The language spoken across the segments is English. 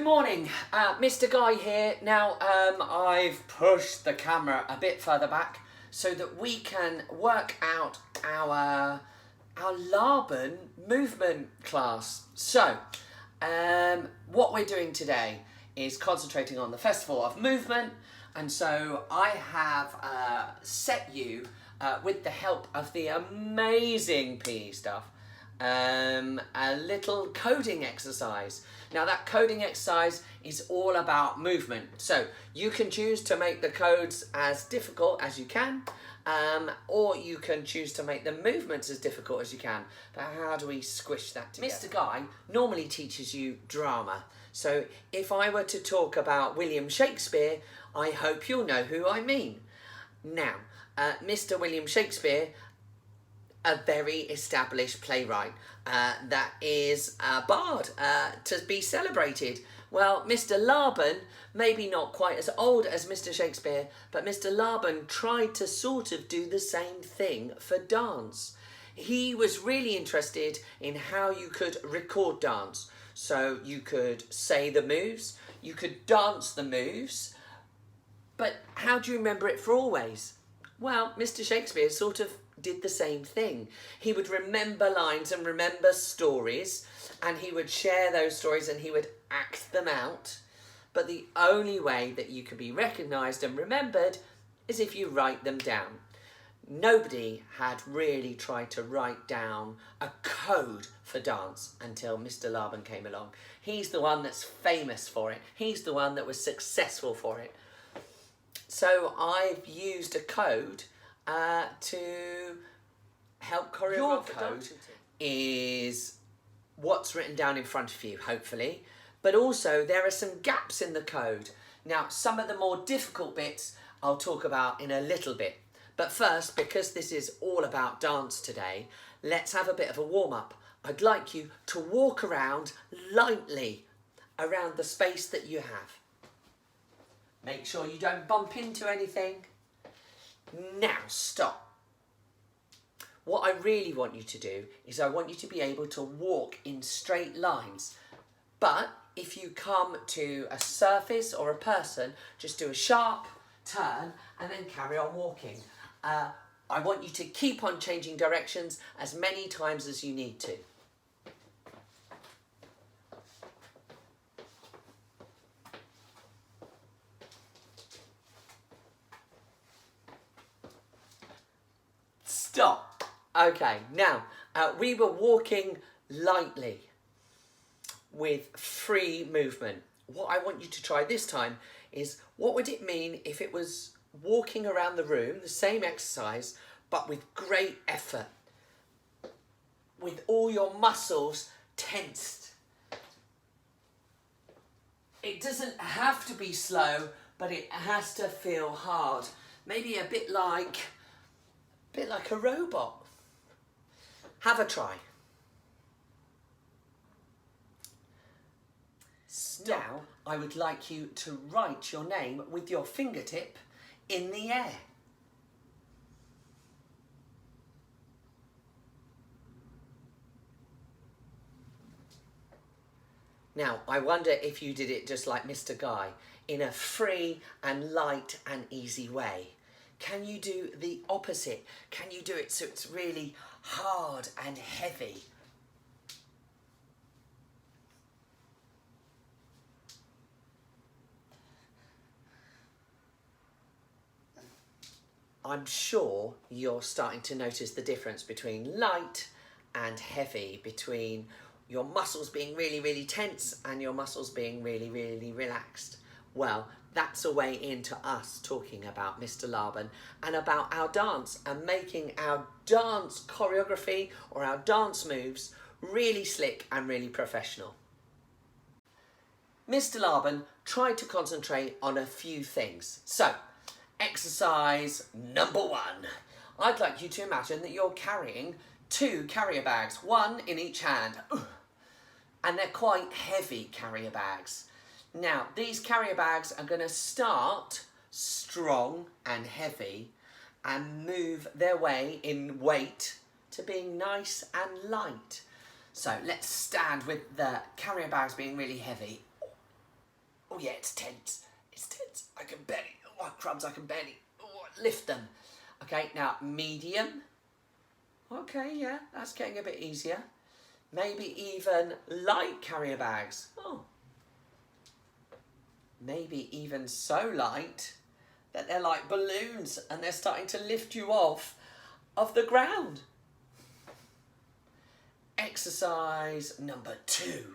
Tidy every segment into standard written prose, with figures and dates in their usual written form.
morning, Mr. Guy here. Now, I've pushed the camera a bit further back so that we can work out our Laban movement class. So, what we're doing today is concentrating on the Festival of Movement, and so I have set you, with the help of the amazing PE stuff, a little coding exercise. Now that coding exercise is all about movement. So you can choose to make the codes as difficult as you can, or you can choose to make the movements as difficult as you can. But how do we squish that together? Mr. Guy normally teaches you drama. So if I were to talk about William Shakespeare, I hope you'll know who I mean. Now, Mr. William Shakespeare, a very established playwright that is a bard to be celebrated. Well, Mr. Laban, maybe not quite as old as Mr. Shakespeare, but Mr. Laban tried to sort of do the same thing for dance. He was really interested in how you could record dance. So you could say the moves, you could dance the moves, but how do you remember it for always? Well, Mr. Shakespeare sort of did the same thing. He would remember lines and remember stories, and he would share those stories and he would act them out. But the only way that you can be recognised and remembered is if you write them down. Nobody had really tried to write down a code for dance until Mr. Laban came along. He's the one that's famous for it. He's the one that was successful for it. So I've used a code to help choreograph. Your code is what's written down in front of you, hopefully. But also there are some gaps in the code. Now, some of the more difficult bits I'll talk about in a little bit. But first, because this is all about dance today, let's have a bit of a warm-up. I'd like you to walk around lightly around the space that you have. Make sure you don't bump into anything. Now, stop. What I really want you to do is I want you to be able to walk in straight lines. But if you come to a surface or a person, just do a sharp turn and then carry on walking. I want you to keep on changing directions as many times as you need to. Stop. Okay, now we were walking lightly with free movement. What I want you to try this time is, what would it mean if it was walking around the room, the same exercise, but with great effort, with all your muscles tensed. It doesn't have to be slow, but it has to feel hard. Maybe a bit like a robot. Have a try. Now, I would like you to write your name with your fingertip in the air. Now, I wonder if you did it just like Mr. Guy, in a free and light and easy way. Can you do the opposite? Can you do it so it's really hard and heavy? I'm sure you're starting to notice the difference between light and heavy, between your muscles being really, really tense and your muscles being really, really relaxed. Well, that's a way into us talking about Mr. Laban and about our dance and making our dance choreography or our dance moves really slick and really professional. Mr. Laban tried to concentrate on a few things. So, exercise number 1. I'd like you to imagine that you're carrying 2 carrier bags, one in each hand. And they're quite heavy carrier bags. Now, these carrier bags are going to start strong and heavy and move their way in weight to being nice and light. So let's stand with the carrier bags being really heavy. Oh yeah, it's tense. It's tense. I can barely, oh crumbs, I can barely lift them. Okay, now medium. Okay, yeah, that's getting a bit easier. Maybe even light carrier bags. Oh. Maybe even so light that they're like balloons and they're starting to lift you off of the ground. Exercise number 2.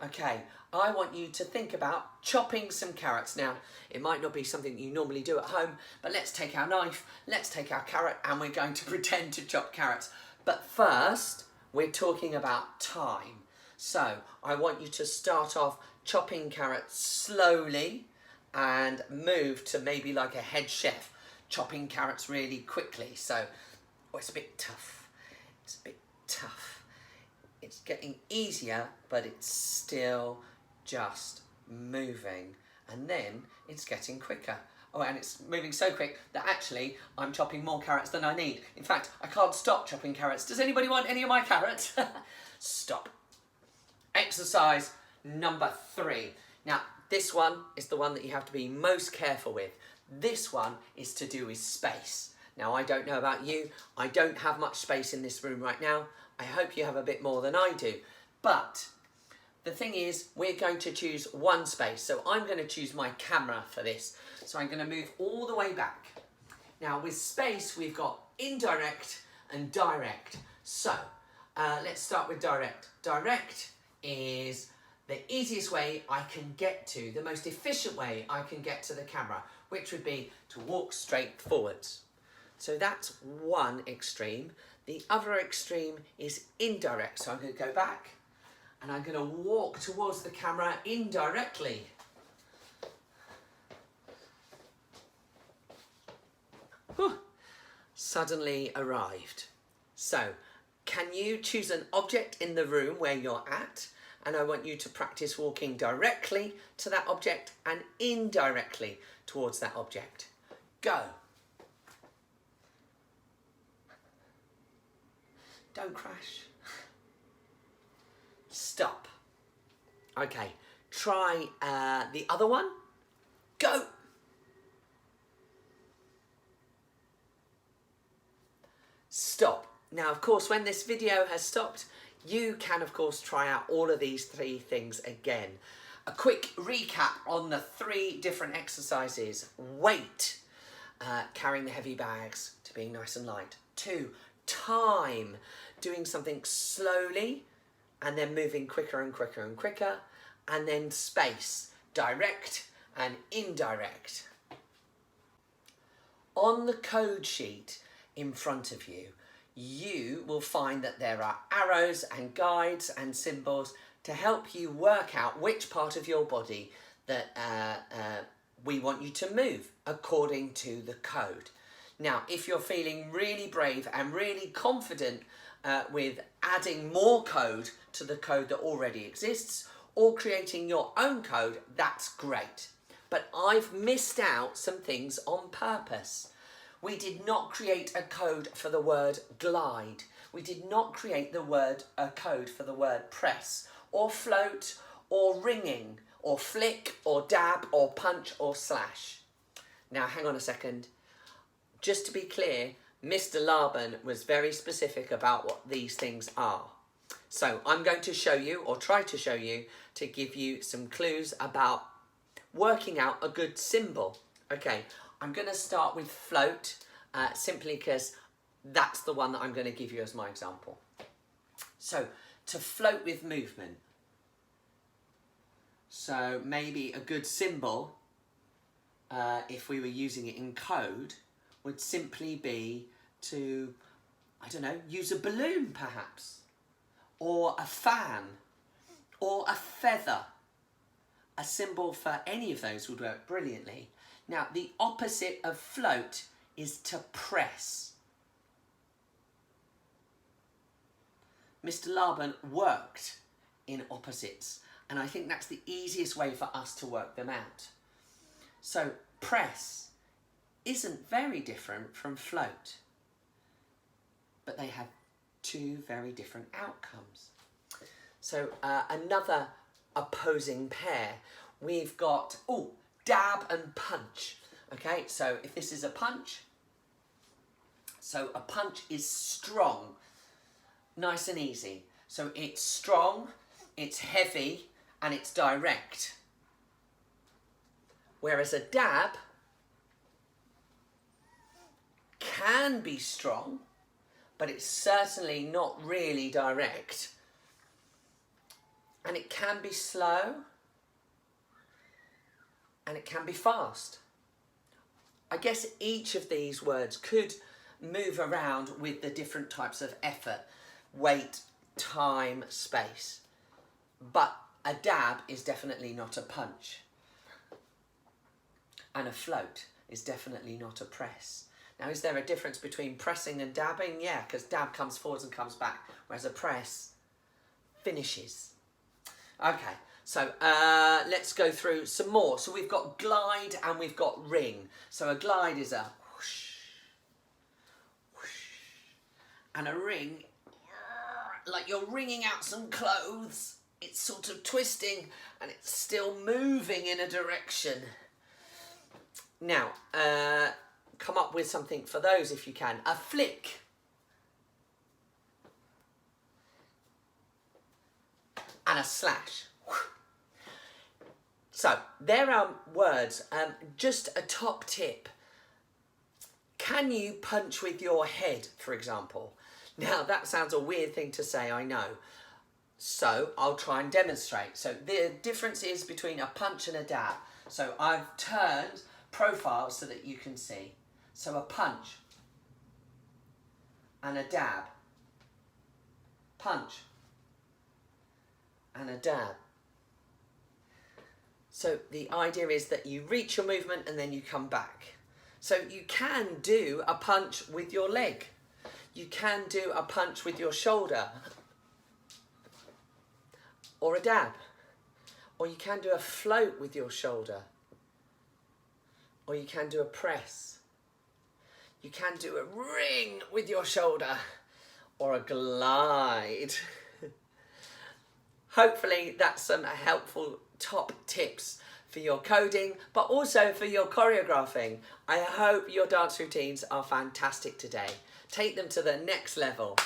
Okay, I want you to think about chopping some carrots. Now, it might not be something you normally do at home, but let's take our knife, let's take our carrot, and we're going to pretend to chop carrots. But first, we're talking about time. So, I want you to start off chopping carrots slowly and move to maybe like a head chef, chopping carrots really quickly. So, oh, it's a bit tough. It's a bit tough. It's getting easier, but it's still just moving. And then it's getting quicker. Oh, and it's moving so quick that actually I'm chopping more carrots than I need. In fact, I can't stop chopping carrots. Does anybody want any of my carrots? Stop. Exercise number 3. Now, this one is the one that you have to be most careful with. This one is to do with space. Now, I don't know about you. I don't have much space in this room right now. I hope you have a bit more than I do. But the thing is, we're going to choose one space. So I'm going to choose my camera for this. So I'm going to move all the way back. Now, with space, we've got indirect and direct. So let's start with direct. Direct is the easiest way I can get to, the most efficient way I can get to the camera, which would be to walk straight forwards. So that's one extreme. The other extreme is indirect. So I'm going to go back and I'm going to walk towards the camera indirectly. Whew. Suddenly arrived. So, can you choose an object in the room where you're at? And I want you to practice walking directly to that object and indirectly towards that object. Go. Don't crash. Stop. Okay, try the other one. Go. Stop. Now, of course, when this video has stopped, you can, of course, try out all of these 3 things again. A quick recap on the 3 different exercises. Weight, carrying the heavy bags to being nice and light. 2, time, doing something slowly and then moving quicker and quicker and quicker. And then space, direct and indirect. On the code sheet in front of you, you will find that there are arrows and guides and symbols to help you work out which part of your body that we want you to move according to the code. Now, if you're feeling really brave and really confident with adding more code to the code that already exists or creating your own code, that's great. But I've missed out some things on purpose. We did not create a code for the word glide. We did not create a code for the word press or float or ringing or flick or dab or punch or slash. Now, hang on a second. Just to be clear, Mr. Laban was very specific about what these things are. So I'm going to show you, or try to show you, to give you some clues about working out a good symbol. Okay, I'm going to start with float, simply because that's the one that I'm going to give you as my example. So, to float with movement. So maybe a good symbol, if we were using it in code, would simply be to, I don't know, use a balloon perhaps, or a fan, or a feather. A symbol for any of those would work brilliantly. Now, the opposite of float is to press. Mr. Laban worked in opposites, and I think that's the easiest way for us to work them out. So, press isn't very different from float, but they have 2 very different outcomes. So, another opposing pair we've got, dab and punch. Okay, so if this is a punch, so a punch is strong, nice and easy. So it's strong, it's heavy, and it's direct. Whereas a dab can be strong, but it's certainly not really direct. And it can be slow, and it can be fast. I guess each of these words could move around with the different types of effort, weight, time, space. But a dab is definitely not a punch. And a float is definitely not a press. Now, is there a difference between pressing and dabbing? Yeah, because dab comes forwards and comes back, whereas a press finishes. Okay, so let's go through some more. So we've got glide and we've got ring. So a glide is a whoosh, whoosh. And a ring, like you're wringing out some clothes. It's sort of twisting and it's still moving in a direction. Now, come up with something for those if you can. A flick. And a slash. So, there are words. Just a top tip. Can you punch with your head, for example? Now, that sounds a weird thing to say, I know. So, I'll try and demonstrate. So, the difference is between a punch and a dab. So, I've turned profile so that you can see. So, a punch and a dab. Punch and a dab. So, the idea is that you reach your movement and then you come back. So, you can do a punch with your leg. You can do a punch with your shoulder. Or a dab. Or you can do a float with your shoulder. Or you can do a press. You can do a ring with your shoulder. Or a glide. Hopefully that's some helpful top tips for your coding, but also for your choreographing. I hope your dance routines are fantastic today. Take them to the next level.